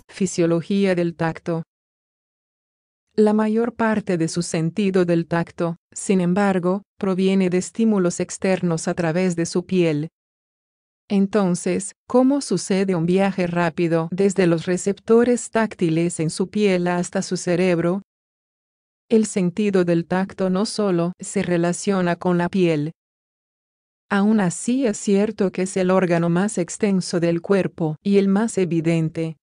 Fisiología del tacto. La mayor parte de su sentido del tacto, sin embargo, proviene de estímulos externos a través de su piel. Entonces, ¿cómo sucede un viaje rápido desde los receptores táctiles en su piel hasta su cerebro? El sentido del tacto no solo se relaciona con la piel. Aún así es cierto que es el órgano más extenso del cuerpo y el más evidente.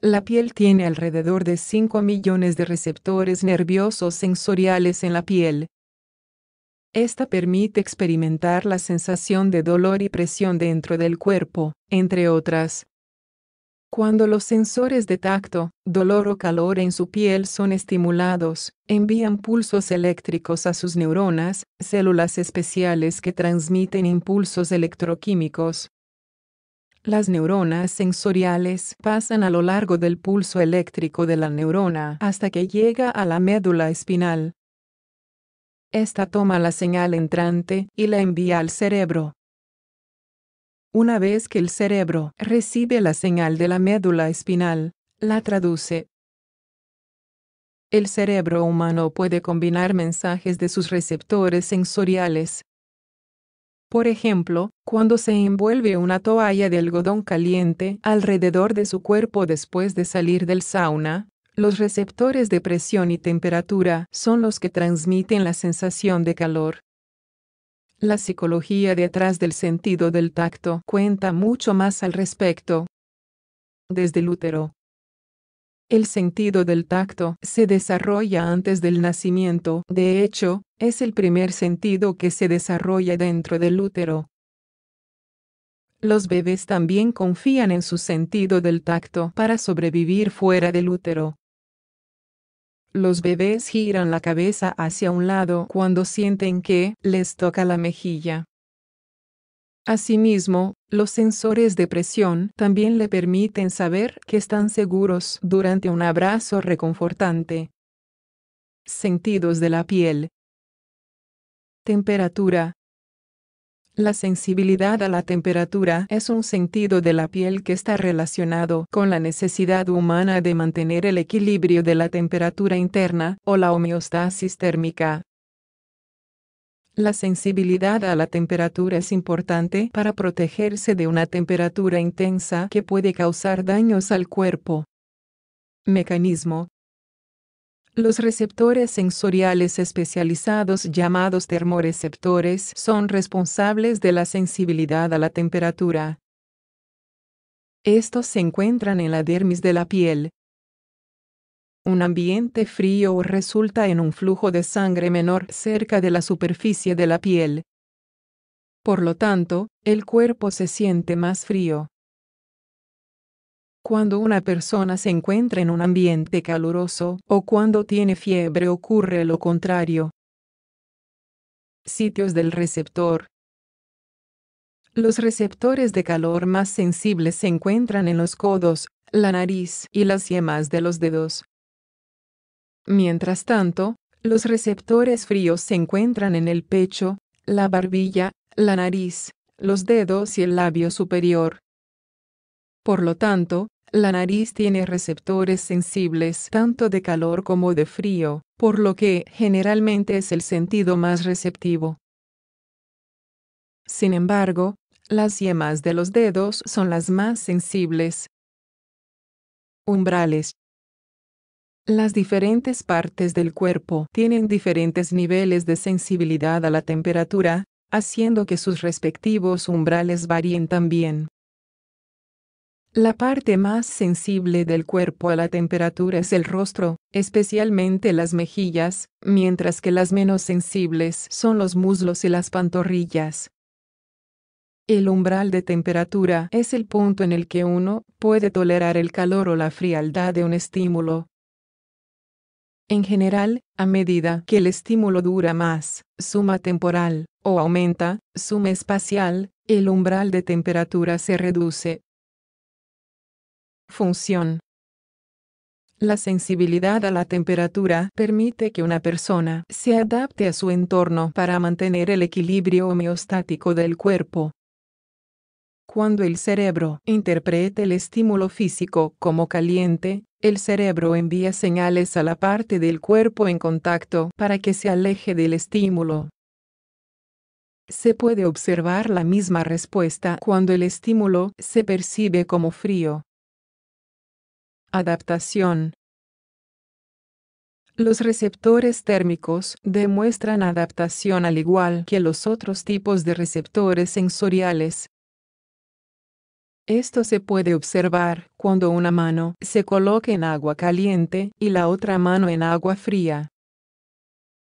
La piel tiene alrededor de 5 millones de receptores nerviosos sensoriales en la piel. Esta permite experimentar la sensación de dolor y presión dentro del cuerpo, entre otras. Cuando los sensores de tacto, dolor o calor en su piel son estimulados, envían pulsos eléctricos a sus neuronas, células especiales que transmiten impulsos electroquímicos. Las neuronas sensoriales pasan a lo largo del pulso eléctrico de la neurona hasta que llega a la médula espinal. Esta toma la señal entrante y la envía al cerebro. Una vez que el cerebro recibe la señal de la médula espinal, la traduce. El cerebro humano puede combinar mensajes de sus receptores sensoriales. Por ejemplo, cuando se envuelve una toalla de algodón caliente alrededor de su cuerpo después de salir del sauna, los receptores de presión y temperatura son los que transmiten la sensación de calor. La psicología detrás del sentido del tacto cuenta mucho más al respecto. Desde el útero. El sentido del tacto se desarrolla antes del nacimiento, de hecho, es el primer sentido que se desarrolla dentro del útero. Los bebés también confían en su sentido del tacto para sobrevivir fuera del útero. Los bebés giran la cabeza hacia un lado cuando sienten que les toca la mejilla. Asimismo, los sensores de presión también le permiten saber que están seguros durante un abrazo reconfortante. Sentidos de la piel. Temperatura. La sensibilidad a la temperatura es un sentido de la piel que está relacionado con la necesidad humana de mantener el equilibrio de la temperatura interna o la homeostasis térmica. La sensibilidad a la temperatura es importante para protegerse de una temperatura intensa que puede causar daños al cuerpo. Mecanismo. Los receptores sensoriales especializados llamados termorreceptores son responsables de la sensibilidad a la temperatura. Estos se encuentran en la dermis de la piel. Un ambiente frío resulta en un flujo de sangre menor cerca de la superficie de la piel. Por lo tanto, el cuerpo se siente más frío. Cuando una persona se encuentra en un ambiente caluroso o cuando tiene fiebre ocurre lo contrario. Sitios del receptor. Los receptores de calor más sensibles se encuentran en los codos, la nariz y las yemas de los dedos. Mientras tanto, los receptores fríos se encuentran en el pecho, la barbilla, la nariz, los dedos y el labio superior. Por lo tanto, la nariz tiene receptores sensibles tanto de calor como de frío, por lo que generalmente es el sentido más receptivo. Sin embargo, las yemas de los dedos son las más sensibles. Umbrales. Las diferentes partes del cuerpo tienen diferentes niveles de sensibilidad a la temperatura, haciendo que sus respectivos umbrales varíen también. La parte más sensible del cuerpo a la temperatura es el rostro, especialmente las mejillas, mientras que las menos sensibles son los muslos y las pantorrillas. El umbral de temperatura es el punto en el que uno puede tolerar el calor o la frialdad de un estímulo. En general, a medida que el estímulo dura más, suma temporal, o aumenta, suma espacial, el umbral de temperatura se reduce. Función. La sensibilidad a la temperatura permite que una persona se adapte a su entorno para mantener el equilibrio homeostático del cuerpo. Cuando el cerebro interpreta el estímulo físico como caliente, el cerebro envía señales a la parte del cuerpo en contacto para que se aleje del estímulo. Se puede observar la misma respuesta cuando el estímulo se percibe como frío. Adaptación. Los receptores térmicos demuestran adaptación al igual que los otros tipos de receptores sensoriales. Esto se puede observar cuando una mano se coloca en agua caliente y la otra mano en agua fría.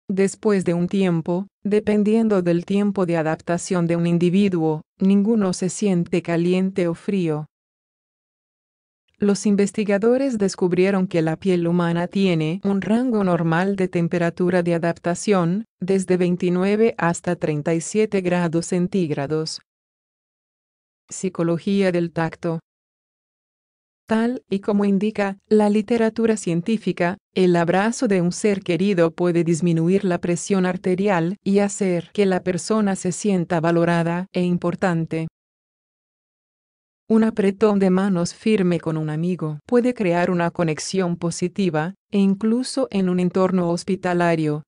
Después de un tiempo, dependiendo del tiempo de adaptación de un individuo, ninguno se siente caliente o frío. Los investigadores descubrieron que la piel humana tiene un rango normal de temperatura de adaptación, desde 29 hasta 37 grados centígrados. Psicología del tacto. Tal y como indica la literatura científica, el abrazo de un ser querido puede disminuir la presión arterial y hacer que la persona se sienta valorada e importante. Un apretón de manos firme con un amigo puede crear una conexión positiva, e incluso en un entorno hospitalario.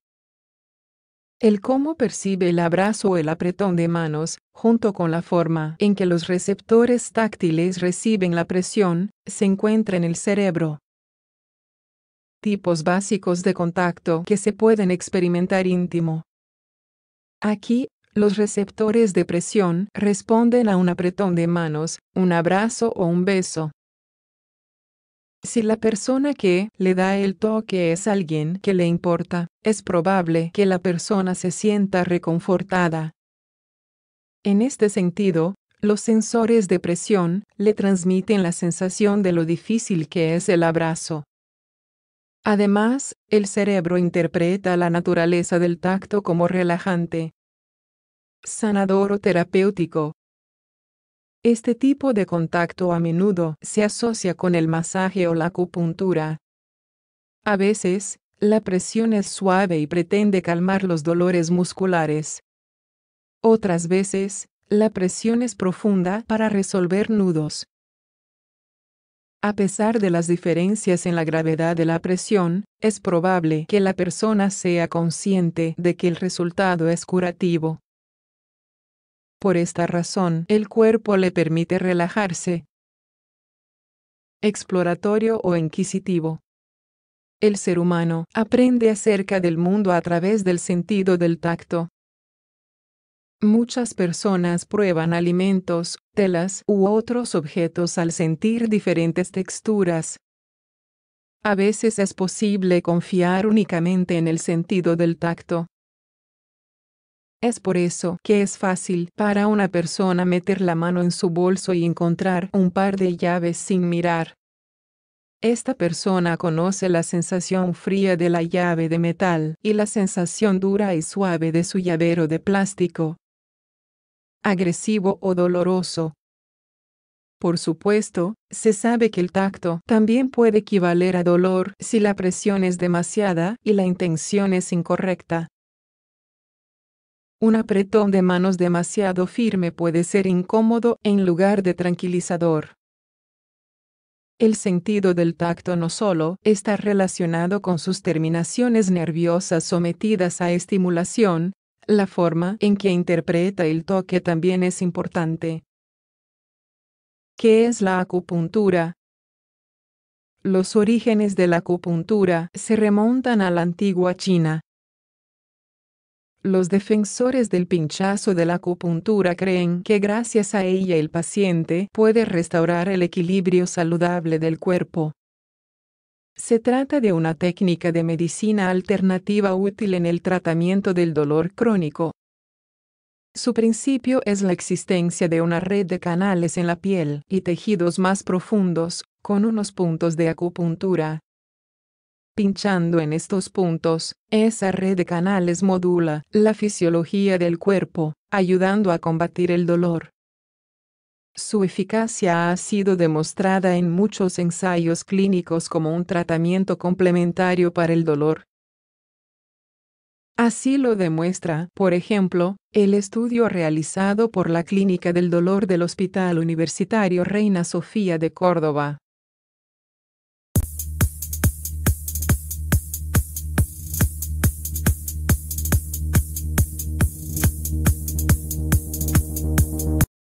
El cómo percibe el abrazo o el apretón de manos, junto con la forma en que los receptores táctiles reciben la presión, se encuentra en el cerebro. Tipos básicos de contacto que se pueden experimentar íntimo. Aquí, los receptores de presión responden a un apretón de manos, un abrazo o un beso. Si la persona que le da el toque es alguien que le importa, es probable que la persona se sienta reconfortada. En este sentido, los sensores de presión le transmiten la sensación de lo difícil que es el abrazo. Además, el cerebro interpreta la naturaleza del tacto como relajante, sanador o terapéutico. Este tipo de contacto a menudo se asocia con el masaje o la acupuntura. A veces, la presión es suave y pretende calmar los dolores musculares. Otras veces, la presión es profunda para resolver nudos. A pesar de las diferencias en la gravedad de la presión, es probable que la persona sea consciente de que el resultado es curativo. Por esta razón, el cuerpo le permite relajarse. Exploratorio o inquisitivo. El ser humano aprende acerca del mundo a través del sentido del tacto. Muchas personas prueban alimentos, telas u otros objetos al sentir diferentes texturas. A veces es posible confiar únicamente en el sentido del tacto. Es por eso que es fácil para una persona meter la mano en su bolso y encontrar un par de llaves sin mirar. Esta persona conoce la sensación fría de la llave de metal y la sensación dura y suave de su llavero de plástico. Agresivo o doloroso. Por supuesto, se sabe que el tacto también puede equivaler a dolor si la presión es demasiada y la intención es incorrecta. Un apretón de manos demasiado firme puede ser incómodo en lugar de tranquilizador. El sentido del tacto no solo está relacionado con sus terminaciones nerviosas sometidas a estimulación, la forma en que interpreta el toque también es importante. ¿Qué es la acupuntura? Los orígenes de la acupuntura se remontan a la antigua China. Los defensores del pinchazo de la acupuntura creen que gracias a ella el paciente puede restaurar el equilibrio saludable del cuerpo. Se trata de una técnica de medicina alternativa útil en el tratamiento del dolor crónico. Su principio es la existencia de una red de canales en la piel y tejidos más profundos, con unos puntos de acupuntura. Pinchando en estos puntos, esa red de canales modula la fisiología del cuerpo, ayudando a combatir el dolor. Su eficacia ha sido demostrada en muchos ensayos clínicos como un tratamiento complementario para el dolor. Así lo demuestra, por ejemplo, el estudio realizado por la Clínica del Dolor del Hospital Universitario Reina Sofía de Córdoba.